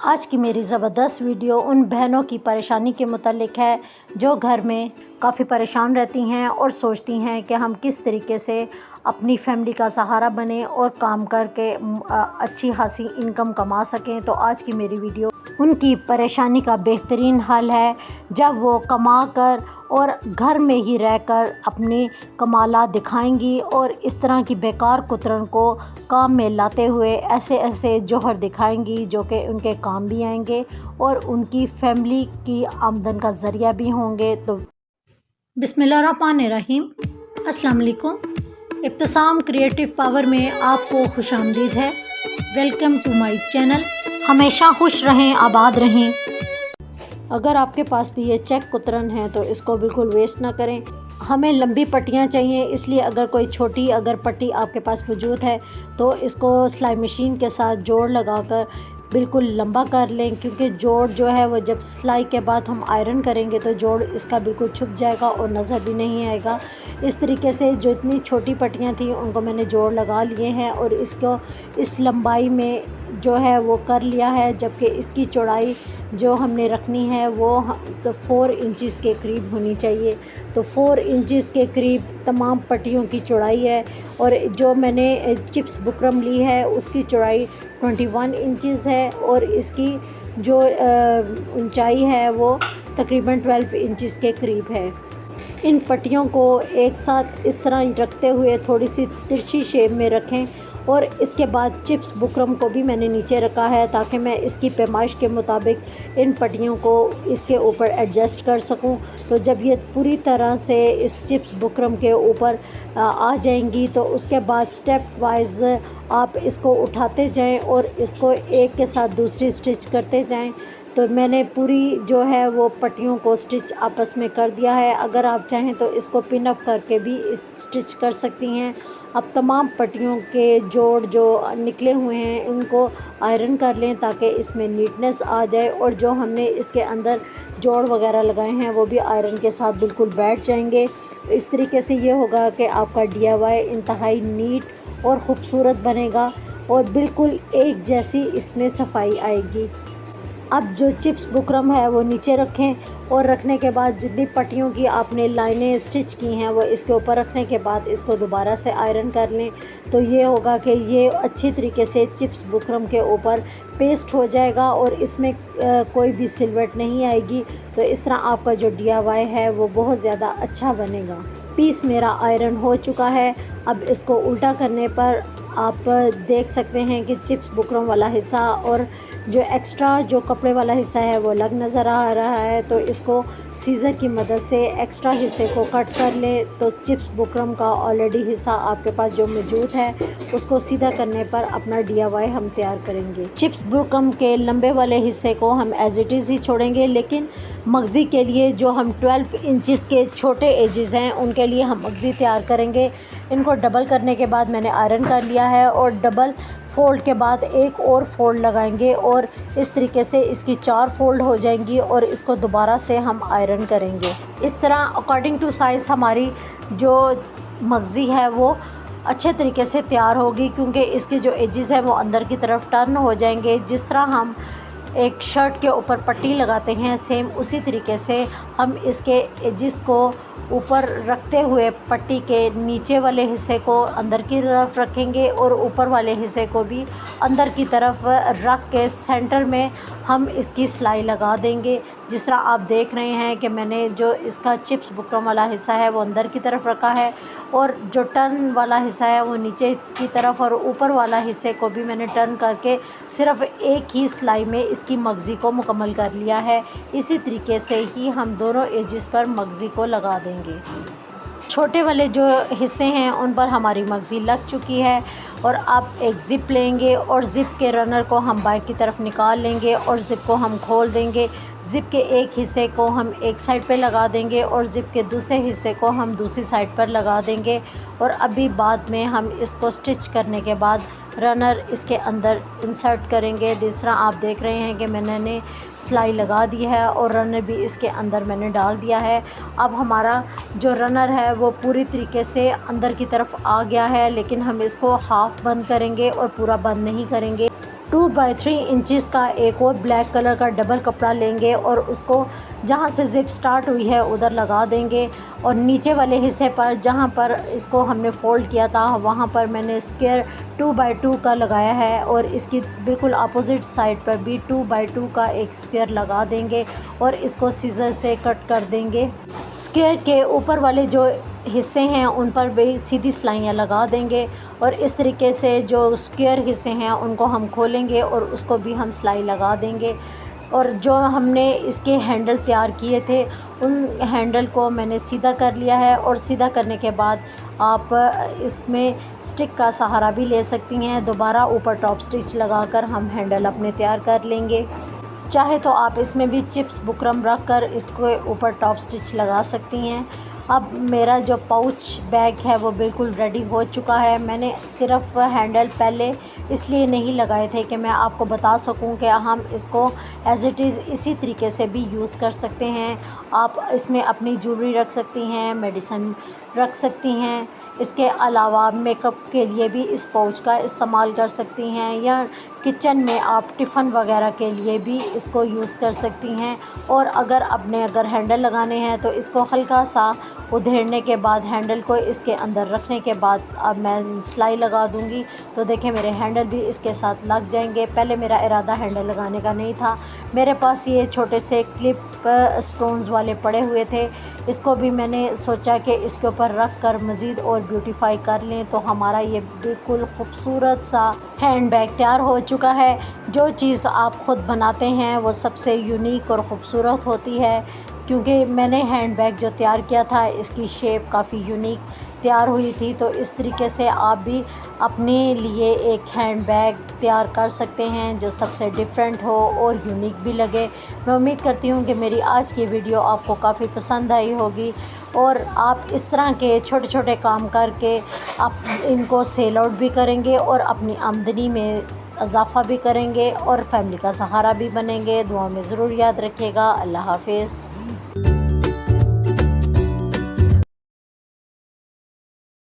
आज की मेरी ज़बरदस्त वीडियो उन बहनों की परेशानी के मुतालिक है जो घर में काफ़ी परेशान रहती हैं और सोचती हैं कि हम किस तरीके से अपनी फैमिली का सहारा बने और काम करके अच्छी खासी इनकम कमा सकें। तो आज की मेरी वीडियो उनकी परेशानी का बेहतरीन हल है, जब वो कमा कर और घर में ही रहकर अपनी कमालात दिखाएंगी और इस तरह की बेकार कुतरन को काम में लाते हुए ऐसे ऐसे जौहर दिखाएंगी जो कि उनके काम भी आएंगे और उनकी फैमिली की आमदन का ज़रिया भी होंगे। तो बिस्मिल्लाहिर्रहमानिर्रहीम, अस्सलाम वालेकुम। इब्तिसाम क्रिएटिव पावर में आपको खुशामदीद है। Welcome to my channel. हमेशा खुश रहें, आबाद रहें। अगर आपके पास भी ये चेक कुतरन है तो इसको बिल्कुल वेस्ट ना करें। हमें लंबी पट्टियाँ चाहिए, इसलिए अगर कोई छोटी पट्टी आपके पास मौजूद है तो इसको सिलाई मशीन के साथ जोड़ लगाकर बिल्कुल लंबा कर लें, क्योंकि जोड़ जो है वो जब सिलाई के बाद हम आयरन करेंगे तो जोड़ इसका बिल्कुल छुप जाएगा और नज़र भी नहीं आएगा। इस तरीके से जो इतनी छोटी पट्टियाँ थी उनको मैंने जोड़ लगा लिए हैं और इसको इस लंबाई में जो है वो कर लिया है, जबकि इसकी चौड़ाई जो हमने रखनी है वो तो 4 इंचेस के करीब होनी चाहिए। तो 4 इंचेस के करीब तमाम पट्टियों की चौड़ाई है और जो मैंने चिप्स बुकरम ली है उसकी चौड़ाई 21 इंचेस है और इसकी जो ऊंचाई है वो तकरीबन 12 इंचेस के करीब है। इन पट्टियों को एक साथ इस तरह रखते हुए थोड़ी सी तिरछी शेप में रखें और इसके बाद चिप्स बुकरम को भी मैंने नीचे रखा है ताकि मैं इसकी पैमाइश के मुताबिक इन पट्टियों को इसके ऊपर एडजस्ट कर सकूं। तो जब ये पूरी तरह से इस चिप्स बुकरम के ऊपर आ जाएंगी तो उसके बाद स्टेप वाइज आप इसको उठाते जाएं और इसको एक के साथ दूसरी स्टिच करते जाएं। तो मैंने पूरी जो है वो पट्टियों को स्टिच आपस में कर दिया है। अगर आप चाहें तो इसको पिन अप करके भी स्टिच कर सकती हैं। अब तमाम पट्टियों के जोड़ जो निकले हुए हैं उनको आयरन कर लें ताकि इसमें नीटनेस आ जाए और जो हमने इसके अंदर जोड़ वगैरह लगाए हैं वो भी आयरन के साथ बिल्कुल बैठ जाएंगे। इस तरीके से ये होगा कि आपका DIY इंतहाई नीट और ख़ूबसूरत बनेगा और बिल्कुल एक जैसी इसमें सफाई आएगी। अब जो चिप्स बुकरम है वो नीचे रखें और रखने के बाद जितनी पट्टियों की आपने लाइनें स्टिच की हैं वो इसके ऊपर रखने के बाद इसको दोबारा से आयरन कर लें। तो ये होगा कि ये अच्छी तरीके से चिप्स बुकरम के ऊपर पेस्ट हो जाएगा और इसमें कोई भी सिलवट नहीं आएगी। तो इस तरह आपका जो DIY है वो बहुत ज़्यादा अच्छा बनेगा। पीस मेरा आयरन हो चुका है। अब इसको उल्टा करने पर आप देख सकते हैं कि चिप्स बुकरम वाला हिस्सा और जो एक्स्ट्रा जो कपड़े वाला हिस्सा है वो अलग नज़र आ रहा है। तो इसको सीज़र की मदद से एक्स्ट्रा हिस्से को कट कर लें। तो चिप्स बुकरम का ऑलरेडी हिस्सा आपके पास जो मौजूद है उसको सीधा करने पर अपना DIY हम तैयार करेंगे। चिप्स बुकरम के लंबे वाले हिस्से को हम एज इट इज़ ही छोड़ेंगे, लेकिन मगज़ी के लिए जो हम 12 इंचेस के छोटे एजेस हैं उनके लिए हम मगज़ी तैयार करेंगे। इनको डबल करने के बाद मैंने आयरन कर लिया है और डबल फ़ोल्ड के बाद एक और फ़ोल्ड लगाएंगे और इस तरीके से इसकी 4 फ़ोल्ड हो जाएंगी और इसको दोबारा से हम आयरन करेंगे। इस तरह अकॉर्डिंग टू साइज़ हमारी जो मगज़ी है वो अच्छे तरीके से तैयार होगी, क्योंकि इसके जो एजेस हैं वो अंदर की तरफ टर्न हो जाएंगे। जिस तरह हम एक शर्ट के ऊपर पट्टी लगाते हैं सेम उसी तरीके से हम इसके एजेस को ऊपर रखते हुए पट्टी के नीचे वाले हिस्से को अंदर की तरफ रखेंगे और ऊपर वाले हिस्से को भी अंदर की तरफ रख के सेंटर में हम इसकी सिलाई लगा देंगे। जिस तरह आप देख रहे हैं कि मैंने जो इसका चिप्स बुकरम वाला हिस्सा है वो अंदर की तरफ रखा है और जो टर्न वाला हिस्सा है वो नीचे की तरफ और ऊपर वाला हिस्से को भी मैंने टर्न करके सिर्फ एक ही सिलाई में इसकी मगज़ी को मुकम्मल कर लिया है। इसी तरीके से ही हम दोनों एजेस पर मगज़ी को लगा देंगे। छोटे वाले जो हिस्से हैं उन पर हमारी मगज़ी लग चुकी है और अब एक ज़िप लेंगे और ज़िप के रनर को हम बाहर की तरफ निकाल लेंगे और ज़िप को हम खोल देंगे। ज़िप के एक हिस्से को हम एक साइड पे लगा देंगे और ज़िप के दूसरे हिस्से को हम दूसरी साइड पर लगा देंगे और अभी बाद में हम इसको स्टिच करने के बाद रनर इसके अंदर इंसर्ट करेंगे। जिस तरह आप देख रहे हैं कि मैंने सिलाई लगा दी है और रनर भी इसके अंदर मैंने डाल दिया है। अब हमारा जो रनर है वो पूरी तरीके से अंदर की तरफ आ गया है, लेकिन हम इसको हाफ़ बंद करेंगे और पूरा बंद नहीं करेंगे। 2x3 इंचज़ का एक और ब्लैक कलर का डबल कपड़ा लेंगे और उसको जहाँ से ज़िप स्टार्ट हुई है उधर लगा देंगे और नीचे वाले हिस्से पर जहाँ पर इसको हमने फ़ोल्ड किया था वहाँ पर मैंने स्क्वायर 2x2 का लगाया है और इसकी बिल्कुल अपोज़िट साइड पर भी 2x2 का एक स्क्वायर लगा देंगे और इसको सीज़र से कट कर देंगे। स्क्वायर के ऊपर वाले जो हिस्से हैं उन पर भी सीधी सिलाइयाँ लगा देंगे और इस तरीके से जो स्क्वायर हिस्से हैं उनको हम खोलेंगे और उसको भी हम सिलाई लगा देंगे। और जो हमने इसके हैंडल तैयार किए थे उन हैंडल को मैंने सीधा कर लिया है और सीधा करने के बाद आप इसमें स्टिक का सहारा भी ले सकती हैं। दोबारा ऊपर टॉप स्टिच लगाकर हम हैंडल अपने तैयार कर लेंगे। चाहे तो आप इसमें भी चिप्स बुकरम रख कर इसको ऊपर टॉप स्टिच लगा सकती हैं। अब मेरा जो पाउच बैग है वो बिल्कुल रेडी हो चुका है। मैंने सिर्फ हैंडल पहले इसलिए नहीं लगाए थे कि मैं आपको बता सकूं कि हम इसको एज़ इट इज़ इसी तरीके से भी यूज़ कर सकते हैं। आप इसमें अपनी ज्वेलरी रख सकती हैं, मेडिसिन रख सकती हैं। इसके अलावा मेकअप के लिए भी इस पाउच का इस्तेमाल कर सकती हैं या किचन में आप टिफ़िन वगैरह के लिए भी इसको यूज़ कर सकती हैं। और अगर हैंडल लगाने हैं तो इसको हल्का सा उधेड़ने के बाद हैंडल को इसके अंदर रखने के बाद अब मैं सिलाई लगा दूंगी। तो देखें मेरे हैंडल भी इसके साथ लग जाएंगे। पहले मेरा इरादा हैंडल लगाने का नहीं था, मेरे पास ये छोटे से क्लिप स्टोन्स वाले पड़े हुए थे। इसको भी मैंने सोचा कि इसके ऊपर रख कर मज़ीद और ब्यूटीफाई कर लें तो हमारा ये बिल्कुल ख़ूबसूरत सा हैंड बैग तैयार हो चुका है। जो चीज़ आप ख़ुद बनाते हैं वो सबसे यूनिक और ख़ूबसूरत होती है। क्योंकि मैंने हैंड बैग जो तैयार किया था इसकी शेप काफ़ी यूनिक तैयार हुई थी। तो इस तरीके से आप भी अपने लिए एक हैंड बैग तैयार कर सकते हैं जो सबसे डिफरेंट हो और यूनिक भी लगे। मैं उम्मीद करती हूँ कि मेरी आज की वीडियो आपको काफ़ी पसंद आई होगी और आप इस तरह के छोटे छोटे काम करके आप इनको सेल आउट भी करेंगे और अपनी आमदनी में इजाफ़ा भी करेंगे और फैमिली का सहारा भी बनेंगे। दुआ में ज़रूर याद रखिएगा। अल्लाह हाफ़िज़।